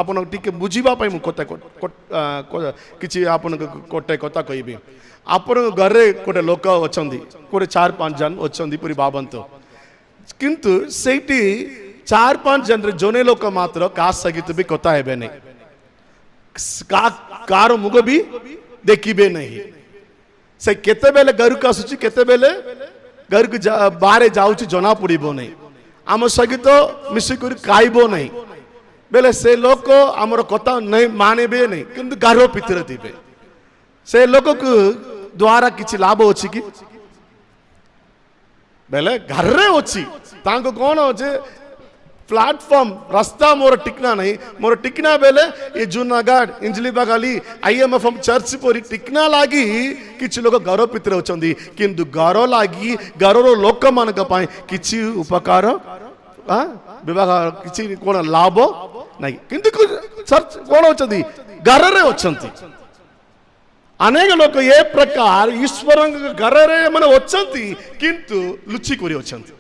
ଆପଣ ଟିକେ ବୁଝିବା ପାଇଁ ମୁଁ କଥା କିଛି ଆପଣଙ୍କ ଗୋଟେ କଥା କହିବି। ଆପଣଙ୍କ ଘରେ ଗୋଟେ ଲୋକ ଅଛନ୍ତି, ଗୋଟେ 4-5 ଜଣ ଅଛନ୍ତି ପୁରୀ ଭାବନ୍ତୁ, କିନ୍ତୁ ସେଇଠି 4-5 ଜଣରେ ଜଣେ ଲୋକ ମାତ୍ର କାହା ସହିତ ବି କଥା ହେବେ ନାହିଁ, କାର ମୁଗ ବି ଦେଖିବେ ନାହିଁ। ସେ କେତେବେଳେ ଘରକୁ ଆସୁଛି କେତେବେଳେ ଘରକୁ ବାହାରେ ଯାଉଛି ଜଣା ପଡ଼ିବ ନାହିଁ, ଆମ ସହିତ ମିଶିକରି ଖାଇବ ନାହିଁ ବେଲେ ସେ ଲୋକ ଆମର କଥା नहीं मानबे नहीं, किंतु घर ଭିତରେ ଥିବେ। ସେ ଲୋକକୁ ଦ୍ୱାରା କିଛି ଲାଭ ଅଛି କି? ବେଲେ ଘରେ ଅଛି, ତାଙ୍କ କ'ଣ ଅଛି प्लाटफॉर्म रास्ता मोर टिकना नहीं, मोर टिकना बेले ये जूनागढ़ इंजली बगाली IMFM चर्च पर टिकना लागी किछि लोग घर भितर अछंदी, किंतु घर लागी घरर लोक मानक पय किछि उपकार विवाह किछि कोन लाभ नहीं, किंतु चर्च कोन अछंदी घर रे अछंती। अनेक लोक ये प्रकार ईश्वर घर रे माने अछंती किंतु लुचि करी अछंती।